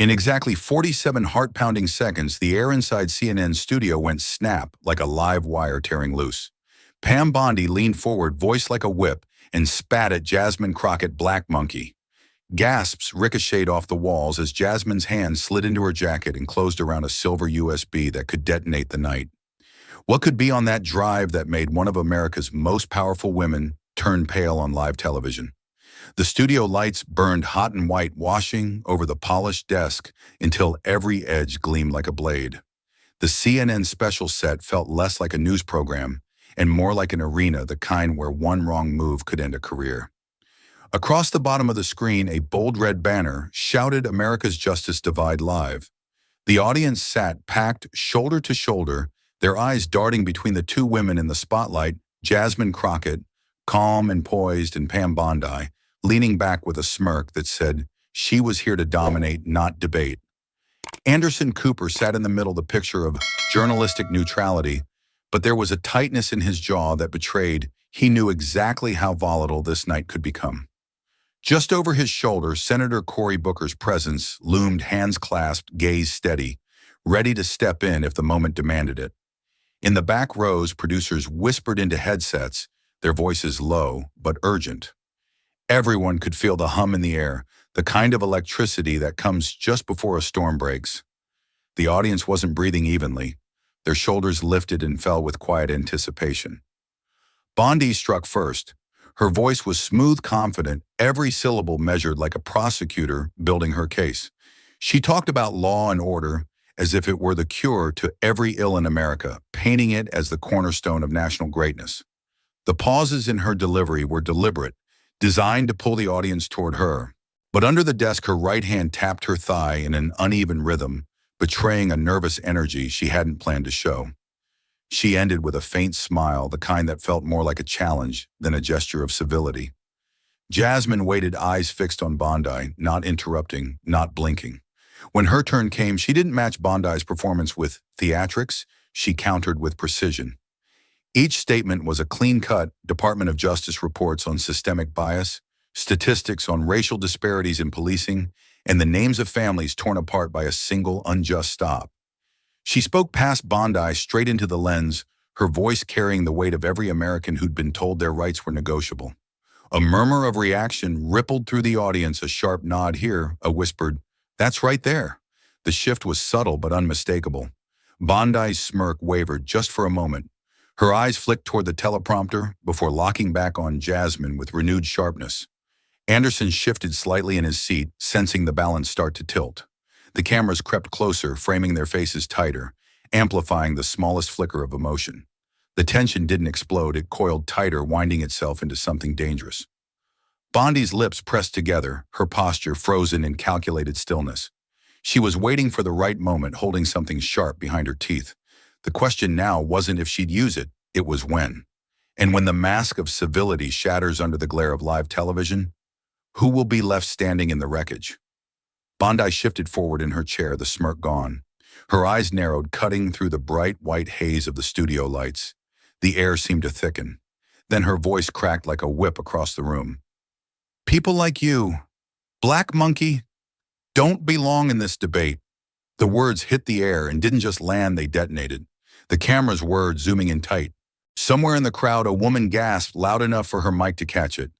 In exactly 47 heart-pounding seconds, the air inside CNN's studio went snap like a live wire tearing loose. Pam Bondi leaned forward, voice like a whip, and spat at Jasmine Crockett, Black Monkey. Gasps ricocheted off the walls as Jasmine's hand slid into her jacket and closed around a silver USB that could detonate the night. What could be on that drive that made one of America's most powerful women turn pale on live television? The studio lights burned hot and white, washing over the polished desk until every edge gleamed like a blade. The CNN special set felt less like a news program and more like an arena, the kind where one wrong move could end a career. Across the bottom of the screen, a bold red banner shouted America's Justice Divide Live. The audience sat packed shoulder to shoulder, their eyes darting between the two women in the spotlight, Jasmine Crockett, calm and poised, and Pam Bondi, leaning back with a smirk that said she was here to dominate, not debate. Anderson Cooper sat in the middle, the picture of journalistic neutrality, but there was a tightness in his jaw that betrayed he knew exactly how volatile this night could become. Just over his shoulder, Senator Cory Booker's presence loomed, hands clasped, gaze steady, ready to step in if the moment demanded it. In the back rows, producers whispered into headsets, their voices low but urgent. Everyone could feel the hum in the air, the kind of electricity that comes just before a storm breaks. The audience wasn't breathing evenly. Their shoulders lifted and fell with quiet anticipation. Bondi struck first. Her voice was smooth, confident, every syllable measured like a prosecutor building her case. She talked about law and order as if it were the cure to every ill in America, painting it as the cornerstone of national greatness. The pauses in her delivery were deliberate, designed to pull the audience toward her. But under the desk, her right hand tapped her thigh in an uneven rhythm, betraying a nervous energy she hadn't planned to show. She ended with a faint smile, the kind that felt more like a challenge than a gesture of civility. Jasmine waited, eyes fixed on Bondi, not interrupting, not blinking. When her turn came, she didn't match Bondi's performance with theatrics, she countered with precision. Each statement was a clean-cut Department of Justice reports on systemic bias, statistics on racial disparities in policing, and the names of families torn apart by a single unjust stop. She spoke past Bondi straight into the lens, her voice carrying the weight of every American who'd been told their rights were negotiable. A murmur of reaction rippled through the audience, a sharp nod here, a whispered, "That's right there." The shift was subtle but unmistakable. Bondi's smirk wavered just for a moment. Her eyes flicked toward the teleprompter before locking back on Jasmine with renewed sharpness. Anderson shifted slightly in his seat, sensing the balance start to tilt. The cameras crept closer, framing their faces tighter, amplifying the smallest flicker of emotion. The tension didn't explode, it coiled tighter, winding itself into something dangerous. Bondi's lips pressed together, her posture frozen in calculated stillness. She was waiting for the right moment, holding something sharp behind her teeth. The question now wasn't if she'd use it, it was when. And when the mask of civility shatters under the glare of live television, who will be left standing in the wreckage? Bondi shifted forward in her chair, the smirk gone. Her eyes narrowed, cutting through the bright white haze of the studio lights. The air seemed to thicken. Then her voice cracked like a whip across the room. "People like you, Black Monkey, don't belong in this debate." The words hit the air and didn't just land, they detonated. The cameras whirred, zooming in tight. Somewhere in the crowd, a woman gasped loud enough for her mic to catch it.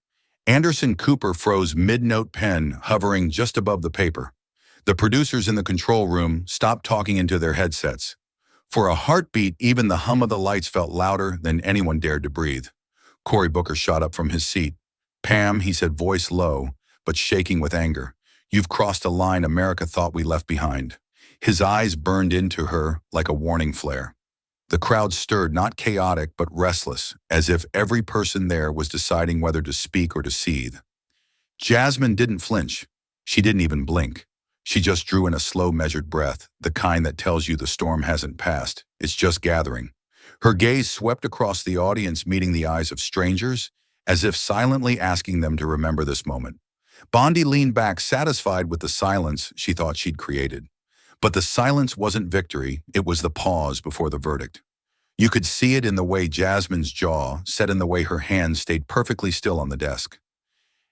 Anderson Cooper froze mid-note, pen hovering just above the paper. The producers in the control room stopped talking into their headsets. For a heartbeat, even the hum of the lights felt louder than anyone dared to breathe. Cory Booker shot up from his seat. "Pam," he said, voice low, but shaking with anger, "you've crossed a line America thought we left behind." His eyes burned into her like a warning flare. The crowd stirred, not chaotic, but restless, as if every person there was deciding whether to speak or to seethe. Jasmine didn't flinch. She didn't even blink. She just drew in a slow, measured breath, the kind that tells you the storm hasn't passed, it's just gathering. Her gaze swept across the audience, meeting the eyes of strangers, as if silently asking them to remember this moment. Bondi leaned back, satisfied with the silence she thought she'd created. But the silence wasn't victory, it was the pause before the verdict. You could see it in the way Jasmine's jaw, set in the way her hands stayed perfectly still on the desk.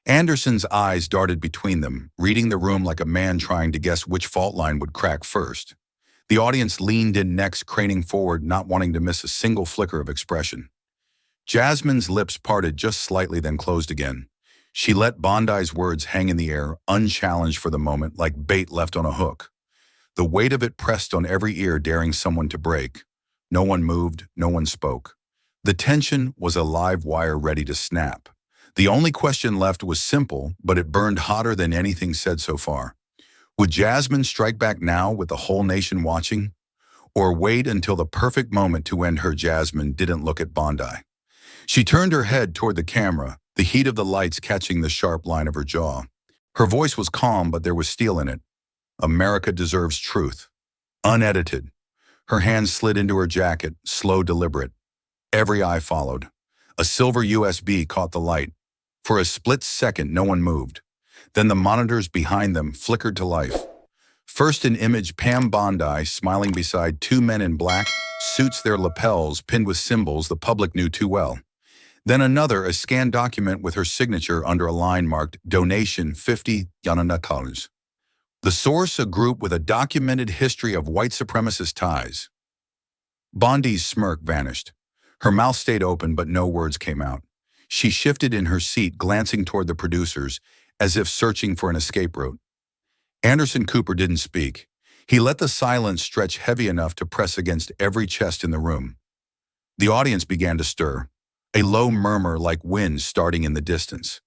Anderson's eyes darted between them, reading the room like a man trying to guess which fault line would crack first. The audience leaned in next, craning forward, not wanting to miss a single flicker of expression. Jasmine's lips parted just slightly, then closed again. She let Bondi's words hang in the air, unchallenged for the moment, like bait left on a hook. The weight of it pressed on every ear, daring someone to break. No one moved, no one spoke. The tension was a live wire ready to snap. The only question left was simple, but it burned hotter than anything said so far. Would Jasmine strike back now with the whole nation watching? Or wait until the perfect moment to end her? Jasmine didn't look at Bondi. She turned her head toward the camera, the heat of the lights catching the sharp line of her jaw. Her voice was calm, but there was steel in it. America deserves truth. Unedited. Her hands slid into her jacket, slow, deliberate. Every eye followed. A silver USB caught the light. For a split second, no one moved. Then the monitors behind them flickered to life. First an image, Pam Bondi smiling beside two men in black suits, their lapels pinned with symbols the public knew too well. Then another, a scanned document with her signature under a line marked Donation 50 $. The source, a group with a documented history of white supremacist ties. Bondi's smirk vanished. Her mouth stayed open, but no words came out. She shifted in her seat, glancing toward the producers, as if searching for an escape route. Anderson Cooper didn't speak. He let the silence stretch heavy enough to press against every chest in the room. The audience began to stir, a low murmur like wind starting in the distance.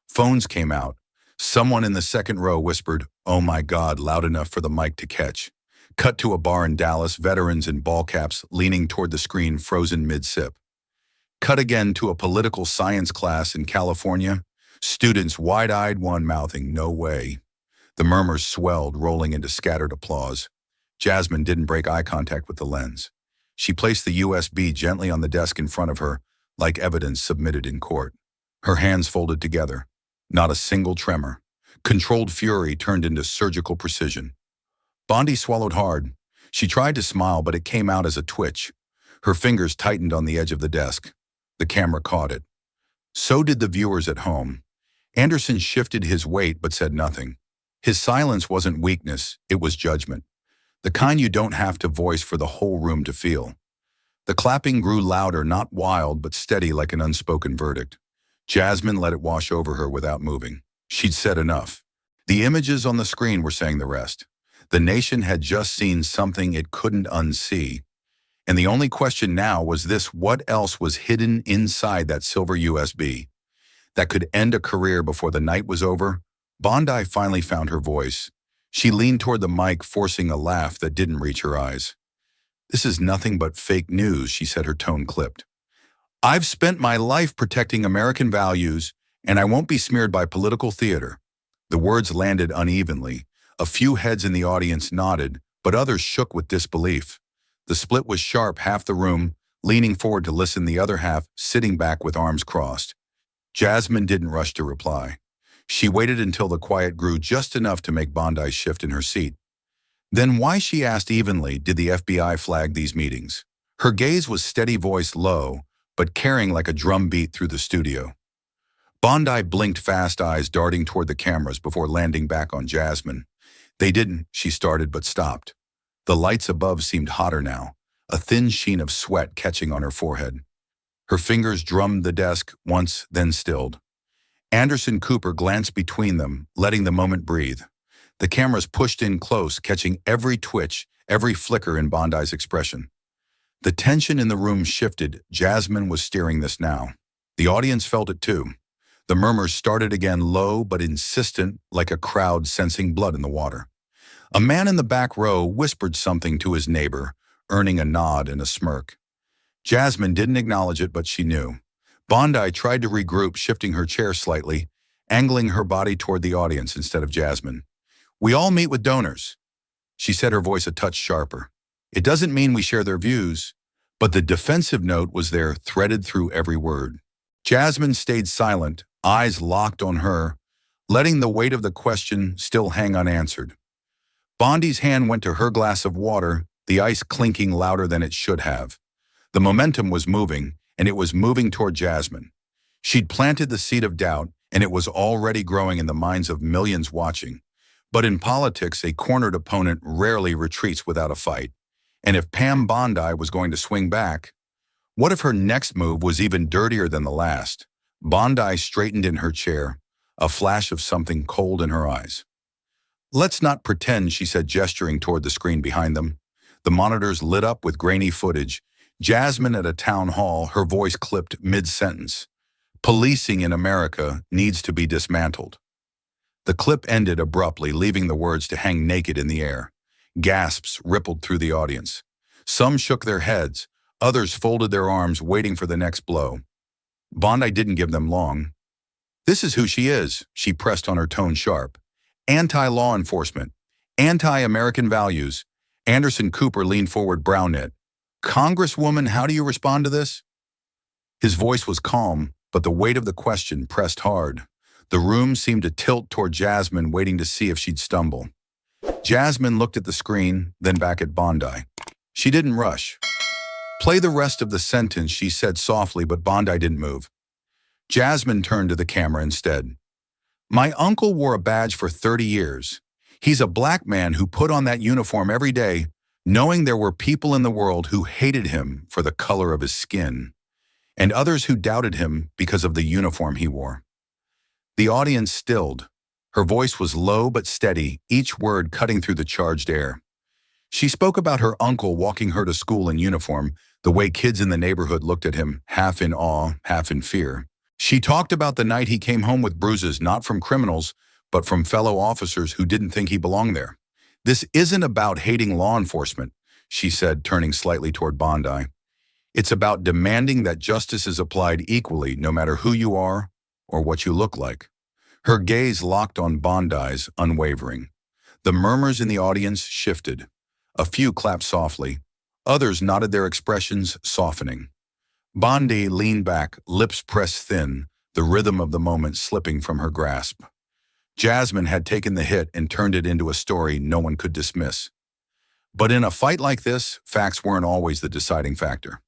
Phones came out. Someone in the second row whispered, "Oh my God," loud enough for the mic to catch. Cut to a bar in Dallas, veterans in ball caps leaning toward the screen, frozen mid-sip. Cut again to a political science class in California, students wide-eyed, one mouthing, "No way." The murmurs swelled, rolling into scattered applause. Jasmine didn't break eye contact with the lens. She placed the USB gently on the desk in front of her, like evidence submitted in court. Her hands folded together. Not a single tremor. Controlled fury turned into surgical precision. Bondi swallowed hard. She tried to smile, but it came out as a twitch. Her fingers tightened on the edge of the desk. The camera caught it. So did the viewers at home. Anderson shifted his weight but said nothing. His silence wasn't weakness, it was judgment. The kind you don't have to voice for the whole room to feel. The clapping grew louder, not wild, but steady like an unspoken verdict. Jasmine let it wash over her without moving. She'd said enough. The images on the screen were saying the rest. The nation had just seen something it couldn't unsee. And the only question now was this: what else was hidden inside that silver USB that could end a career before the night was over? Bondi finally found her voice. She leaned toward the mic, forcing a laugh that didn't reach her eyes. "This is nothing but fake news," she said, her tone clipped. "I've spent my life protecting American values, and I won't be smeared by political theater." The words landed unevenly. A few heads in the audience nodded, but others shook with disbelief. The split was sharp, half the room leaning forward to listen, the other half sitting back with arms crossed. Jasmine didn't rush to reply. She waited until the quiet grew just enough to make Bondi shift in her seat. "Then why," she asked evenly, "did the FBI flag these meetings?" Her gaze was steady, voice low, but carrying like a drum beat through the studio. Bondi blinked, fast eyes darting toward the cameras before landing back on Jasmine. "They didn't," she started, but stopped. The lights above seemed hotter now, a thin sheen of sweat catching on her forehead. Her fingers drummed the desk once, then stilled. Anderson Cooper glanced between them, letting the moment breathe. The cameras pushed in close, catching every twitch, every flicker in Bondi's expression. The tension in the room shifted. Jasmine was steering this now. The audience felt it too. The murmurs started again, low but insistent, like a crowd sensing blood in the water. A man in the back row whispered something to his neighbor, earning a nod and a smirk. Jasmine didn't acknowledge it, but she knew. Bondi tried to regroup, shifting her chair slightly, angling her body toward the audience instead of Jasmine. "We all meet with donors," she said, her voice a touch sharper. "It doesn't mean we share their views," but the defensive note was there, threaded through every word. Jasmine stayed silent, eyes locked on her, letting the weight of the question still hang unanswered. Bondi's hand went to her glass of water, the ice clinking louder than it should have. The momentum was moving, and it was moving toward Jasmine. She'd planted the seed of doubt, and it was already growing in the minds of millions watching. But in politics, a cornered opponent rarely retreats without a fight. And if Pam Bondi was going to swing back, what if her next move was even dirtier than the last? Bondi straightened in her chair, a flash of something cold in her eyes. "Let's not pretend," she said, gesturing toward the screen behind them. The monitors lit up with grainy footage. Jasmine at a town hall, her voice clipped mid-sentence. "Policing in America needs to be dismantled." The clip ended abruptly, leaving the words to hang naked in the air. Gasps rippled through the audience. Some shook their heads. Others folded their arms, waiting for the next blow. Bondi didn't give them long. "This is who she is," she pressed on, her tone sharp. "Anti-law enforcement. Anti-American values." Anderson Cooper leaned forward, brow knit. "Congresswoman, how do you respond to this?" His voice was calm, but the weight of the question pressed hard. The room seemed to tilt toward Jasmine, waiting to see if she'd stumble. Jasmine looked at the screen, then back at Bondi. She didn't rush. "Play the rest of the sentence," she said softly, but Bondi didn't move. Jasmine turned to the camera instead. "My uncle wore a badge for 30 years. He's a black man who put on that uniform every day, knowing there were people in the world who hated him for the color of his skin, and others who doubted him because of the uniform he wore." The audience stilled. Her voice was low but steady, each word cutting through the charged air. She spoke about her uncle walking her to school in uniform, the way kids in the neighborhood looked at him, half in awe, half in fear. She talked about the night he came home with bruises, not from criminals, but from fellow officers who didn't think he belonged there. "This isn't about hating law enforcement," she said, turning slightly toward Bondi. "It's about demanding that justice is applied equally, no matter who you are or what you look like." Her gaze locked on Bondi's, unwavering. The murmurs in the audience shifted. A few clapped softly. Others nodded, their expressions softening. Bondi leaned back, lips pressed thin, the rhythm of the moment slipping from her grasp. Jasmine had taken the hit and turned it into a story no one could dismiss. But in a fight like this, facts weren't always the deciding factor.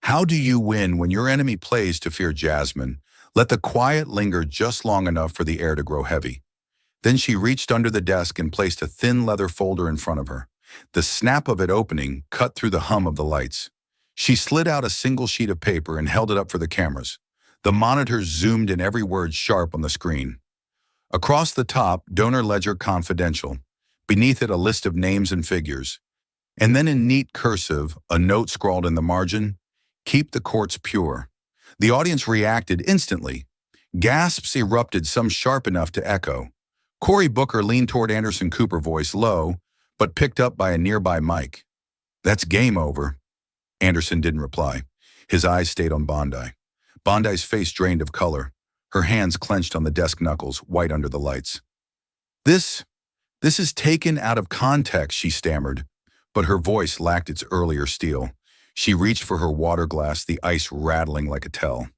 How do you win when your enemy plays to fear? Jasmine let the quiet linger just long enough for the air to grow heavy. Then she reached under the desk and placed a thin leather folder in front of her. The snap of it opening cut through the hum of the lights. She slid out a single sheet of paper and held it up for the cameras. The monitors zoomed in, every word sharp on the screen. Across the top, donor ledger confidential. Beneath it, a list of names and figures. And then in neat cursive, a note scrawled in the margin, "Keep the courts pure." The audience reacted instantly. Gasps erupted, some sharp enough to echo. Cory Booker leaned toward Anderson Cooper, voice low, but picked up by a nearby mic. "That's game over." Anderson didn't reply. His eyes stayed on Bondi. Bondi's face drained of color. Her hands clenched on the desk knuckles, white under the lights. This is taken out of context," she stammered, but her voice lacked its earlier steel. She reached for her water glass, the ice rattling like a tell.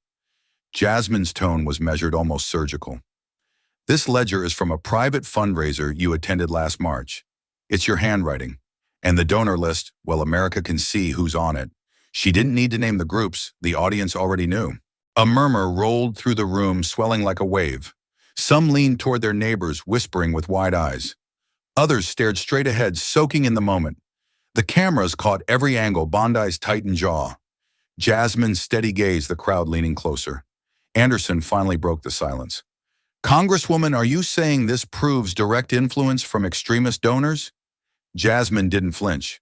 Jasmine's tone was measured, almost surgical. "This ledger is from a private fundraiser you attended last March. It's your handwriting. And the donor list, well, America can see who's on it." She didn't need to name the groups. The audience already knew. A murmur rolled through the room, swelling like a wave. Some leaned toward their neighbors, whispering with wide eyes. Others stared straight ahead, soaking in the moment. The cameras caught every angle, Bondi's tightened jaw. Jasmine's steady gaze, the crowd leaning closer. Anderson finally broke the silence. "Congresswoman, are you saying this proves direct influence from extremist donors?" Jasmine didn't flinch.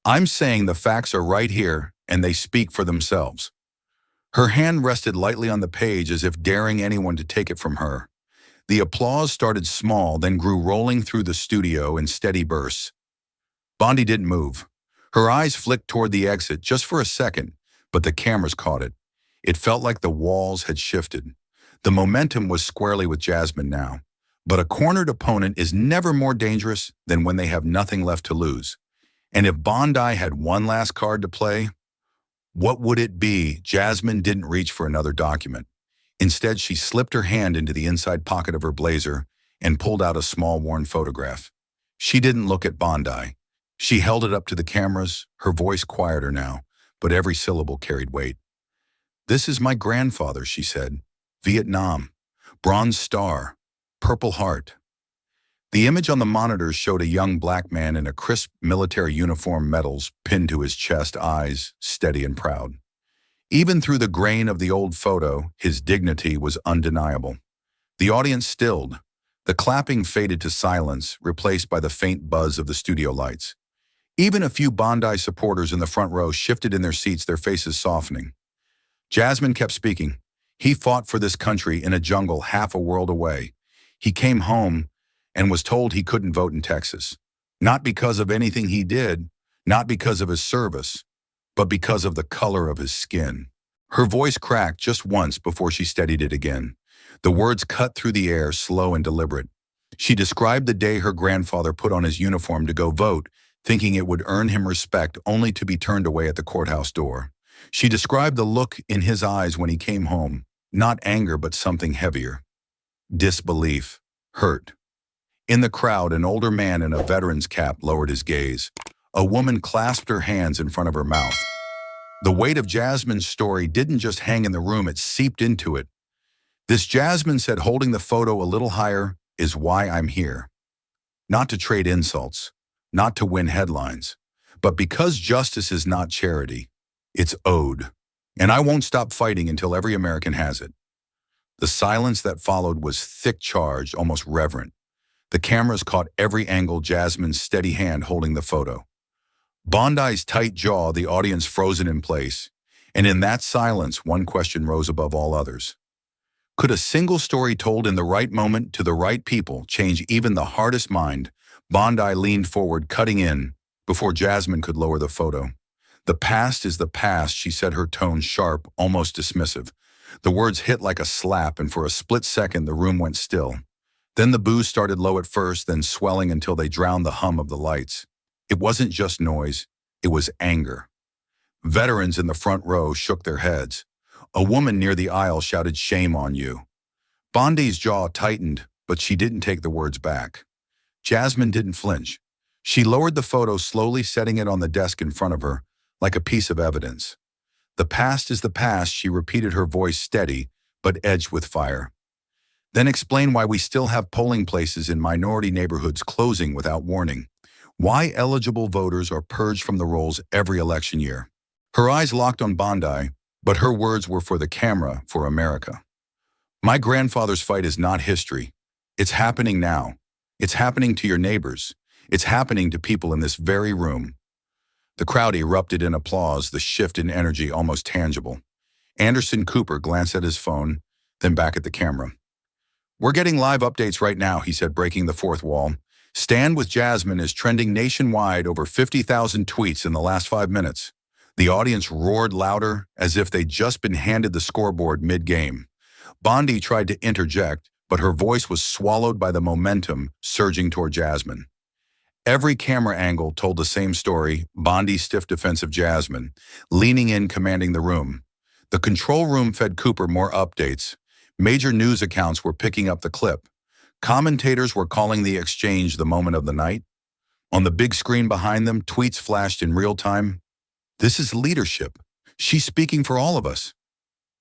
"I'm saying the facts are right here, and they speak for themselves." Her hand rested lightly on the page, as if daring anyone to take it from her. The applause started small, then grew, rolling through the studio in steady bursts. Bondi didn't move. Her eyes flicked toward the exit just for a second, but the cameras caught it. It felt like the walls had shifted. The momentum was squarely with Jasmine now. But a cornered opponent is never more dangerous than when they have nothing left to lose. And if Bondi had one last card to play, what would it be? Jasmine didn't reach for another document. Instead, she slipped her hand into the inside pocket of her blazer and pulled out a small, worn photograph. She didn't look at Bondi. She held it up to the cameras, her voice quieter now, but every syllable carried weight. "This is my grandfather," she said. "Vietnam. Bronze star, Purple Heart. The image on the monitors showed a young black man in a crisp military uniform, medals pinned to his chest, eyes steady and proud. Even through the grain of the old photo, his dignity was undeniable. The audience stilled. The clapping faded to silence, replaced by the faint buzz of the studio lights. Even a few Bondi supporters in the front row shifted in their seats, their faces softening. Jasmine kept speaking. He fought for this country in a jungle half a world away. He came home and was told he couldn't vote in Texas. Not because of anything he did, not because of his service, but because of the color of his skin. Her voice cracked just once before she steadied it again. The words cut through the air, slow and deliberate. She described the day her grandfather put on his uniform to go vote, thinking it would earn him respect, only to be turned away at the courthouse door. She described the look in his eyes when he came home, not anger but something heavier. Disbelief, hurt. In the crowd, an older man in a veteran's cap lowered his gaze. A woman clasped her hands in front of her mouth. The weight of Jasmine's story didn't just hang in the room, it seeped into it. This, Jasmine said, holding the photo a little higher, is why I'm here. Not to trade insults, not to win headlines, but because justice is not charity, it's owed. And I won't stop fighting until every American has it. The silence that followed was thick, charged, almost reverent. The cameras caught every angle, Jasmine's steady hand holding the photo. Bondi's tight jaw, the audience frozen in place. And in that silence, one question rose above all others. Could a single story told in the right moment to the right people change even the hardest mind? Bondi leaned forward, cutting in, before Jasmine could lower the photo. The past is the past, she said, her tone sharp, almost dismissive. The words hit like a slap, and for a split second the room went still. Then the boos started low at first, then swelling until they drowned the hum of the lights. It wasn't just noise, it was anger. Veterans in the front row shook their heads. A woman near the aisle shouted, "Shame on you." Bondi's jaw tightened, but she didn't take the words back. Jasmine didn't flinch. She lowered the photo slowly, setting it on the desk in front of her, like a piece of evidence. The past is the past, she repeated, her voice steady, but edged with fire. Then explain why we still have polling places in minority neighborhoods closing without warning. Why eligible voters are purged from the rolls every election year. Her eyes locked on Bondi, but her words were for the camera, for America. My grandfather's fight is not history. It's happening now. It's happening to your neighbors. It's happening to people in this very room. The crowd erupted in applause, the shift in energy almost tangible. Anderson Cooper glanced at his phone, then back at the camera. "We're getting live updates right now," he said, breaking the fourth wall. "Stand with Jasmine is trending nationwide, over 50,000 tweets in the last 5 minutes. The audience roared louder, as if they'd just been handed the scoreboard mid-game. Bondi tried to interject, but her voice was swallowed by the momentum surging toward Jasmine. Every camera angle told the same story, Bondi's stiff defense of Jasmine, leaning in, commanding the room. The control room fed Cooper more updates. Major news accounts were picking up the clip. Commentators were calling the exchange the moment of the night. On the big screen behind them, tweets flashed in real time. "This is leadership. She's speaking for all of us.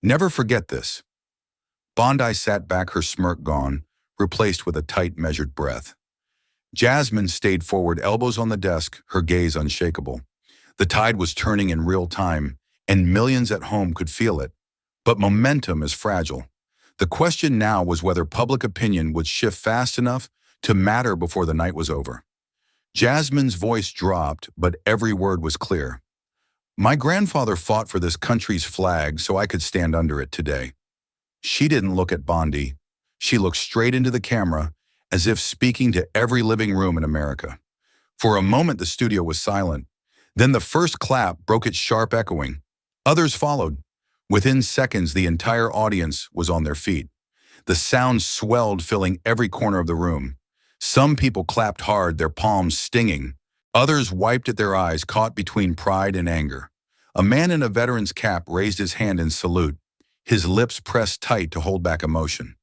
Never forget this." Bondi sat back, her smirk gone, replaced with a tight, measured breath. Jasmine stayed forward, elbows on the desk, her gaze unshakable. The tide was turning in real time, and millions at home could feel it. But momentum is fragile. The question now was whether public opinion would shift fast enough to matter before the night was over. Jasmine's voice dropped, but every word was clear. "My grandfather fought for this country's flag so I could stand under it today." She didn't look at Bondi. She looked straight into the camera, as if speaking to every living room in America. For a moment, the studio was silent. Then the first clap broke its sharp echoing. Others followed. Within seconds, the entire audience was on their feet. The sound swelled, filling every corner of the room. Some people clapped hard, their palms stinging. Others wiped at their eyes, caught between pride and anger. A man in a veteran's cap raised his hand in salute, his lips pressed tight to hold back emotion.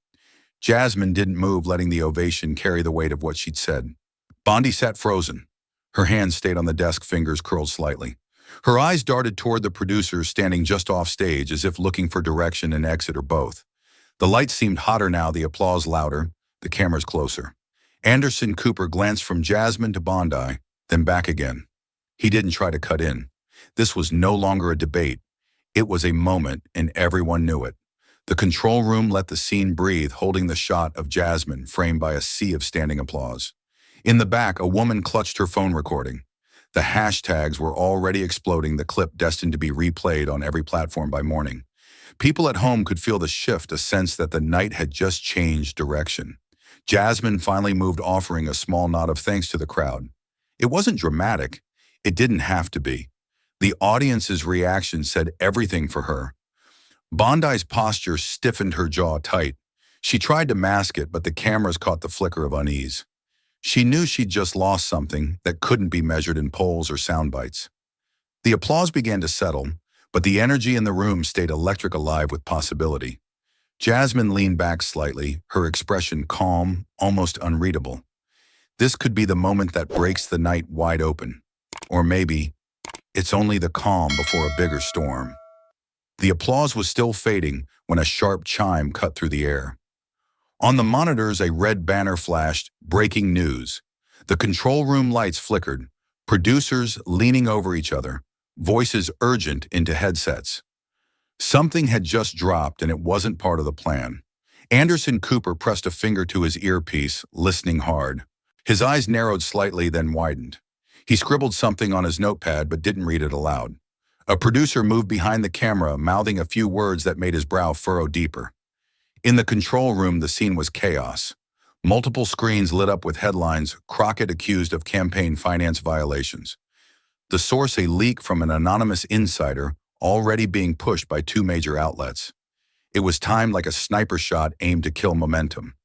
Jasmine didn't move, letting the ovation carry the weight of what she'd said. Bondi sat frozen. Her hands stayed on the desk, fingers curled slightly. Her eyes darted toward the producers standing just off stage, as if looking for direction and exit, or both. The lights seemed hotter now, the applause louder, the cameras closer. Anderson Cooper glanced from Jasmine to Bondi, then back again. He didn't try to cut in. This was no longer a debate. It was a moment, and everyone knew it. The control room let the scene breathe, holding the shot of Jasmine framed by a sea of standing applause. In the back, a woman clutched her phone recording. The hashtags were already exploding, the clip destined to be replayed on every platform by morning. People at home could feel the shift, a sense that the night had just changed direction. Jasmine finally moved, offering a small nod of thanks to the crowd. It wasn't dramatic. It didn't have to be. The audience's reaction said everything for her. Bondi's posture stiffened, her jaw tight. She tried to mask it, but the cameras caught the flicker of unease. She knew she'd just lost something that couldn't be measured in polls or sound bites. The applause began to settle, but the energy in the room stayed electric, alive with possibility. Jasmine leaned back slightly, her expression calm, almost unreadable. This could be the moment that breaks the night wide open. Or maybe it's only the calm before a bigger storm. The applause was still fading when a sharp chime cut through the air. On the monitors, a red banner flashed, breaking news. The control room lights flickered, producers leaning over each other, voices urgent into headsets. Something had just dropped, and it wasn't part of the plan. Anderson Cooper pressed a finger to his earpiece, listening hard. His eyes narrowed slightly, then widened. He scribbled something on his notepad but didn't read it aloud. A producer moved behind the camera, mouthing a few words that made his brow furrow deeper. In the control room, the scene was chaos. Multiple screens lit up with headlines, Crockett accused of campaign finance violations. The source, a leak from an anonymous insider, already being pushed by two major outlets. It was timed like a sniper shot aimed to kill momentum.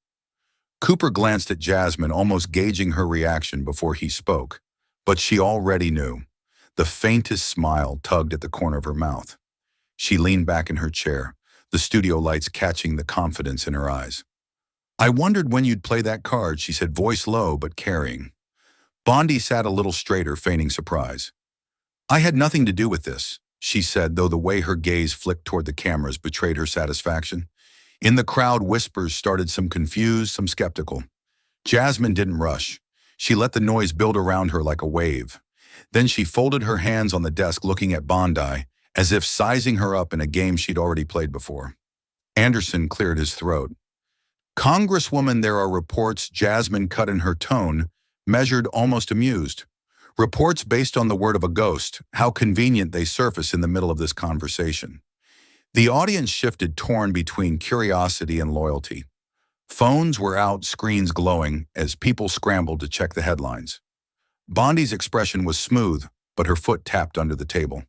Cooper glanced at Jasmine, almost gauging her reaction before he spoke. But she already knew. The faintest smile tugged at the corner of her mouth. She leaned back in her chair, the studio lights catching the confidence in her eyes. "I wondered when you'd play that card," she said, voice low but carrying. Bondi sat a little straighter, feigning surprise. "I had nothing to do with this," she said, though the way her gaze flicked toward the cameras betrayed her satisfaction. In the crowd, whispers started, some confused, some skeptical. Jasmine didn't rush. She let the noise build around her like a wave. Then she folded her hands on the desk, looking at Bondi, as if sizing her up in a game she'd already played before. Anderson cleared his throat. "Congresswoman, there are reports," Jasmine cut in her tone, measured, almost amused. "Reports based on the word of a ghost. How convenient they surface in the middle of this conversation." The audience shifted, torn between curiosity and loyalty. Phones were out, screens glowing, as people scrambled to check the headlines. Bondi's expression was smooth, but her foot tapped under the table.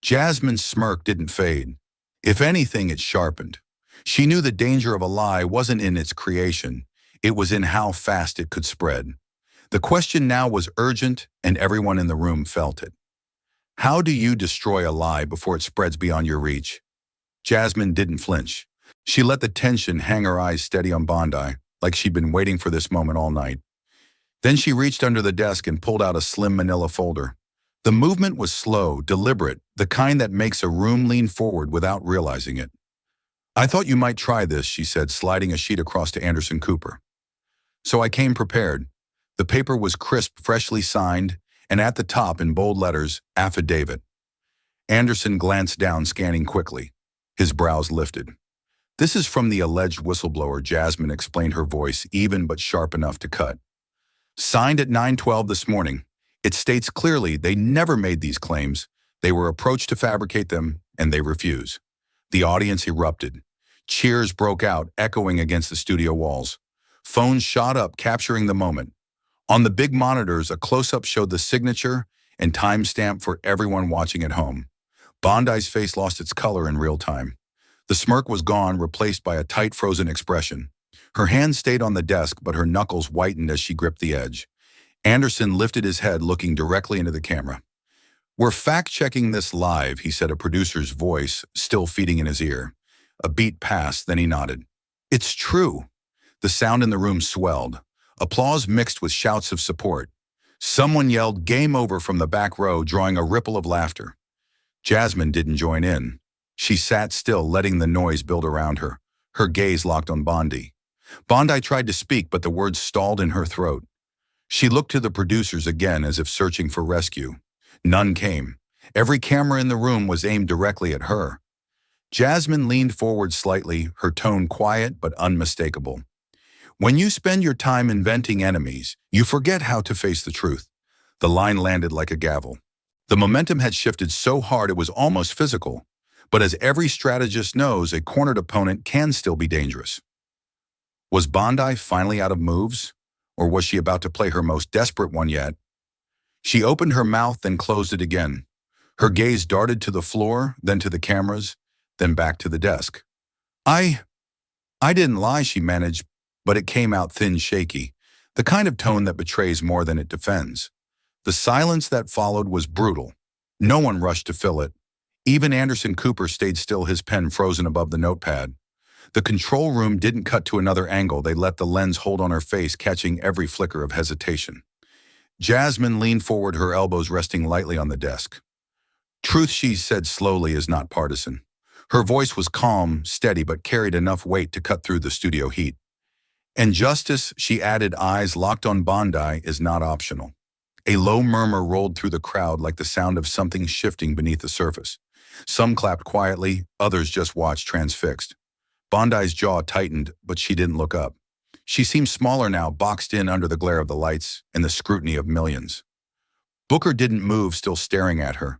Jasmine's smirk didn't fade. If anything, it sharpened. She knew the danger of a lie wasn't in its creation, it was in how fast it could spread. The question now was urgent, and everyone in the room felt it. How do you destroy a lie before it spreads beyond your reach? Jasmine didn't flinch. She let the tension hang, her eyes steady on Bondi, like she'd been waiting for this moment all night. Then she reached under the desk and pulled out a slim manila folder. The movement was slow, deliberate, the kind that makes a room lean forward without realizing it. "I thought you might try this," she said, sliding a sheet across to Anderson Cooper. "So I came prepared." The paper was crisp, freshly signed, and at the top, in bold letters, "Affidavit." Anderson glanced down, scanning quickly. His brows lifted. "This is from the alleged whistleblower," Jasmine explained, her voice even but sharp enough to cut. "Signed at 9:12 this morning. It states clearly they never made these claims. They were approached to fabricate them, and they refuse." The audience erupted. Cheers broke out, echoing against the studio walls. Phones shot up, capturing the moment. On the big monitors, a close-up showed the signature and timestamp for everyone watching at home. Bondi's face lost its color in real time. The smirk was gone, replaced by a tight, frozen expression. Her hand stayed on the desk, but her knuckles whitened as she gripped the edge. Anderson lifted his head, looking directly into the camera. "We're fact-checking this live," he said, a producer's voice still feeding in his ear. A beat passed, then he nodded. "It's true." The sound in the room swelled. Applause mixed with shouts of support. Someone yelled, "Game over," from the back row, drawing a ripple of laughter. Jasmine didn't join in. She sat still, letting the noise build around her, Her gaze locked on Bondi. Bondi tried to speak, but the words stalled in her throat. She looked to the producers again as if searching for rescue. None came. Every camera in the room was aimed directly at her. Jasmine leaned forward slightly, her tone quiet but unmistakable. When you spend your time inventing enemies, you forget how to face the truth. The line landed like a gavel. The momentum had shifted so hard it was almost physical. But as every strategist knows, a cornered opponent can still be dangerous. Was Bondi finally out of moves? Or was she about to play her most desperate one yet? She opened her mouth, then closed it again. Her gaze darted to the floor, then to the cameras, then back to the desk. I didn't lie, she managed, but it came out thin, shaky, the kind of tone that betrays more than it defends. The silence that followed was brutal. No one rushed to fill it. Even Anderson Cooper stayed still, his pen frozen above the notepad. The control room didn't cut to another angle. They let the lens hold on her face, catching every flicker of hesitation. Jasmine leaned forward, her elbows resting lightly on the desk. Truth, she said slowly, is not partisan. Her voice was calm, steady, but carried enough weight to cut through the studio heat. And justice, she added, eyes locked on Bondi, is not optional. A low murmur rolled through the crowd like the sound of something shifting beneath the surface. Some clapped quietly, others just watched transfixed. Bondi's jaw tightened, but she didn't look up. She seemed smaller now, boxed in under the glare of the lights and the scrutiny of millions. Booker didn't move, still staring at her,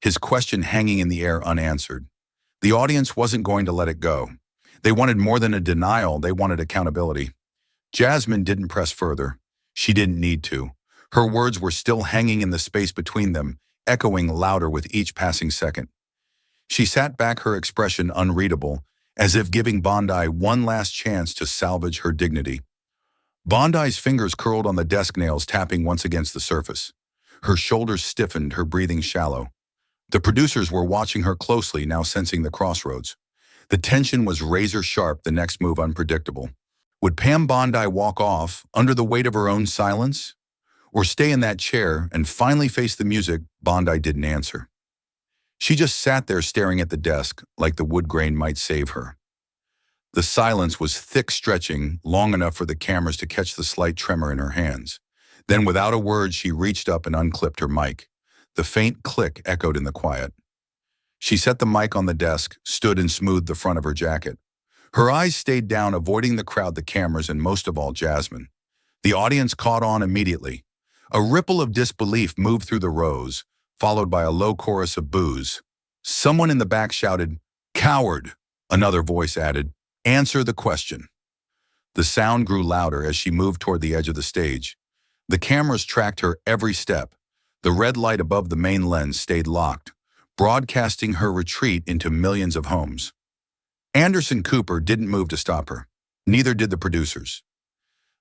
his question hanging in the air unanswered. The audience wasn't going to let it go. They wanted more than a denial, they wanted accountability. Jasmine didn't press further. She didn't need to. Her words were still hanging in the space between them, echoing louder with each passing second. She sat back, her expression unreadable, as if giving Bondi one last chance to salvage her dignity. Bondi's fingers curled on the desk nails, tapping once against the surface. Her shoulders stiffened, her breathing shallow. The producers were watching her closely, now sensing the crossroads. The tension was razor sharp, the next move unpredictable. Would Pam Bondi walk off under the weight of her own silence? Or stay in that chair and finally face the music? Bondi didn't answer. She just sat there staring at the desk, like the wood grain might save her. The silence was thick, stretching, long enough for the cameras to catch the slight tremor in her hands. Then, without a word, she reached up and unclipped her mic. The faint click echoed in the quiet. She set the mic on the desk, stood and smoothed the front of her jacket. Her eyes stayed down, avoiding the crowd, the cameras, and most of all, Jasmine. The audience caught on immediately. A ripple of disbelief moved through the rows, followed by a low chorus of boos. Someone in the back shouted, "Coward!" Another voice added, "Answer the question." The sound grew louder as she moved toward the edge of the stage. The cameras tracked her every step. The red light above the main lens stayed locked, broadcasting her retreat into millions of homes. Anderson Cooper didn't move to stop her. Neither did the producers.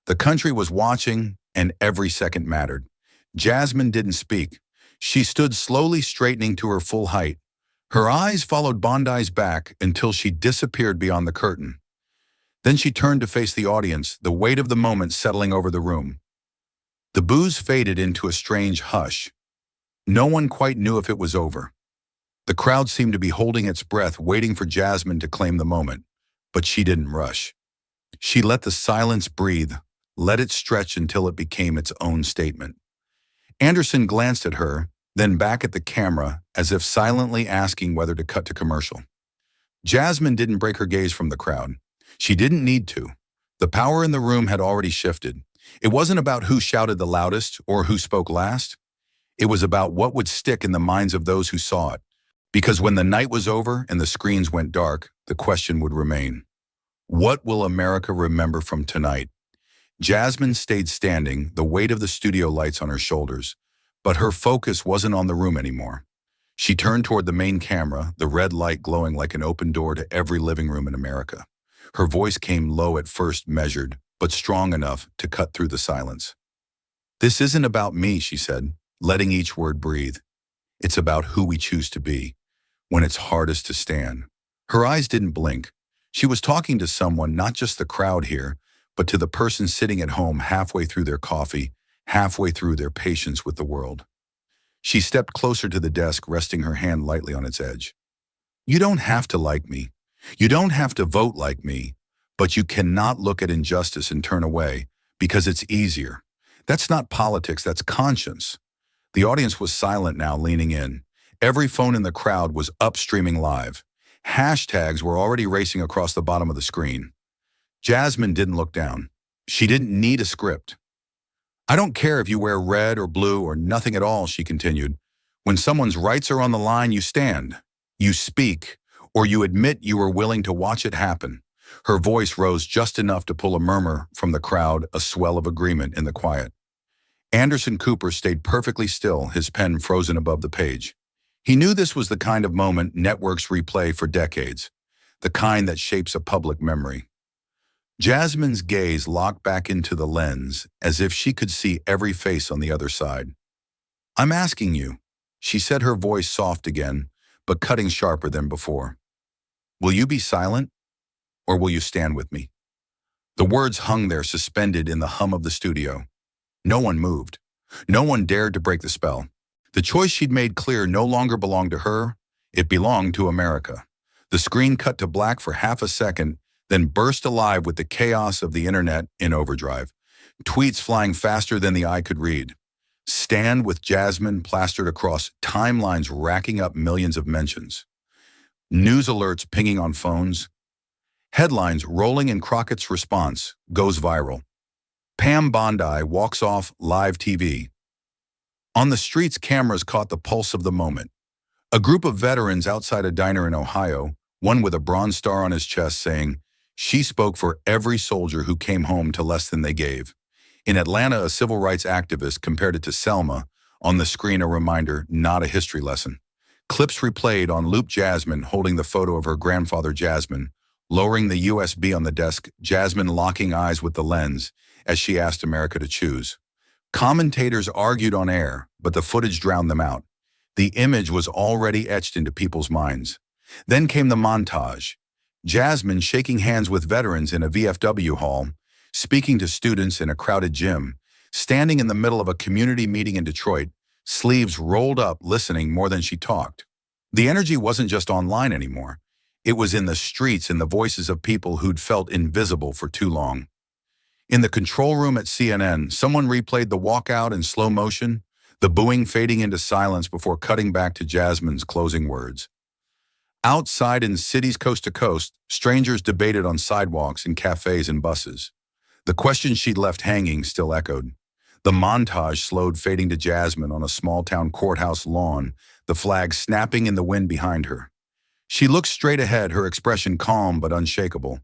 The country was watching, and every second mattered. Jasmine didn't speak. She stood slowly, straightening to her full height. Her eyes followed Bondi's back until she disappeared beyond the curtain. Then she turned to face the audience, the weight of the moment settling over the room. The boos faded into a strange hush. No one quite knew if it was over. The crowd seemed to be holding its breath, waiting for Jasmine to claim the moment, but she didn't rush. She let the silence breathe, let it stretch until it became its own statement. Anderson glanced at her, then back at the camera, as if silently asking whether to cut to commercial. Jasmine didn't break her gaze from the crowd. She didn't need to. The power in the room had already shifted. It wasn't about who shouted the loudest or who spoke last. It was about what would stick in the minds of those who saw it. Because when the night was over and the screens went dark, the question would remain. What will America remember from tonight? Jasmine stayed standing, the weight of the studio lights on her shoulders, but her focus wasn't on the room anymore. She turned toward the main camera, the red light glowing like an open door to every living room in America. Her voice came low at first, measured, but strong enough to cut through the silence. "This isn't about me," she said, letting each word breathe. "It's about who we choose to be, when it's hardest to stand." Her eyes didn't blink. She was talking to someone, not just the crowd here, but to the person sitting at home halfway through their coffee, halfway through their patience with the world. She stepped closer to the desk, resting her hand lightly on its edge. "You don't have to like me. You don't have to vote like me, but you cannot look at injustice and turn away because it's easier. That's not politics, that's conscience. The audience was silent now, leaning in. Every phone in the crowd was upstreaming live. Hashtags were already racing across the bottom of the screen. Jasmine didn't look down. She didn't need a script. I don't care if you wear red or blue or nothing at all, she continued. When someone's rights are on the line, you stand, you speak, or you admit you are willing to watch it happen. Her voice rose just enough to pull a murmur from the crowd, a swell of agreement in the quiet. Anderson Cooper stayed perfectly still, his pen frozen above the page. He knew this was the kind of moment networks replay for decades, the kind that shapes a public memory. Jasmine's gaze locked back into the lens as if she could see every face on the other side. I'm asking you, she said, her voice soft again, but cutting sharper than before. Will you be silent, or will you stand with me? The words hung there suspended in the hum of the studio. No one moved. No one dared to break the spell. The choice she'd made clear no longer belonged to her. It belonged to America. The screen cut to black for half a second, then burst alive with the chaos of the internet in overdrive. Tweets flying faster than the eye could read. Stand with Jasmine plastered across, timelines racking up millions of mentions. News alerts pinging on phones. Headlines rolling in Crockett's response goes viral. Pam Bondi walks off live TV. On the streets, cameras caught the pulse of the moment. A group of veterans outside a diner in Ohio, one with a Bronze Star on his chest, saying, "She spoke for every soldier who came home to less than they gave." In Atlanta, a civil rights activist compared it to Selma, on the screen a reminder, not a history lesson. Clips replayed on loop, Jasmine holding the photo of her grandfather Jasmine, lowering the USB on the desk, Jasmine locking eyes with the lens as she asked America to choose. Commentators argued on air, but the footage drowned them out. The image was already etched into people's minds. Then came the montage. Jasmine shaking hands with veterans in a VFW hall, speaking to students in a crowded gym, standing in the middle of a community meeting in Detroit, sleeves rolled up, listening more than she talked. The energy wasn't just online anymore. It was in the streets, in the voices of people who'd felt invisible for too long. In the control room at CNN, someone replayed the walkout in slow motion, the booing fading into silence before cutting back to Jasmine's closing words. Outside in cities coast to coast, strangers debated on sidewalks, in cafes and buses. The question she'd left hanging still echoed. The montage slowed, fading to Jasmine on a small-town courthouse lawn, the flag snapping in the wind behind her. She looked straight ahead, her expression calm but unshakable.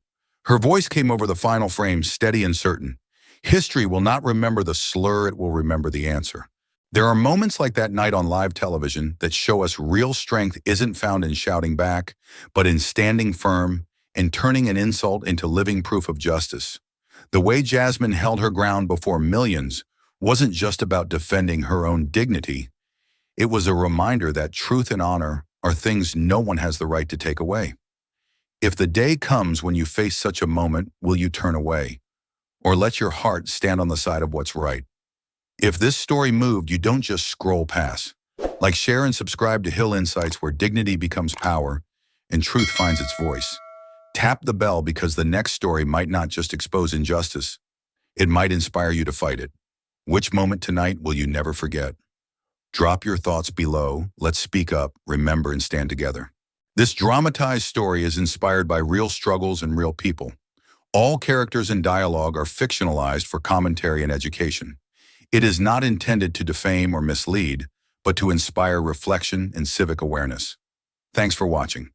Her voice came over the final frame, steady and certain. History will not remember the slur, it will remember the answer. There are moments like that night on live television that show us real strength isn't found in shouting back, but in standing firm and turning an insult into living proof of justice. The way Jasmine held her ground before millions wasn't just about defending her own dignity. It was a reminder that truth and honor are things no one has the right to take away. If the day comes when you face such a moment, will you turn away? Or let your heart stand on the side of what's right? If this story moved, you don't just scroll past. Like, share and subscribe to Hill Insights, where dignity becomes power and truth finds its voice. Tap the bell, because the next story might not just expose injustice, it might inspire you to fight it. Which moment tonight will you never forget? Drop your thoughts below. Let's speak up, remember, and stand together. This dramatized story is inspired by real struggles and real people. All characters and dialogue are fictionalized for commentary and education. It is not intended to defame or mislead, but to inspire reflection and civic awareness. Thanks for watching.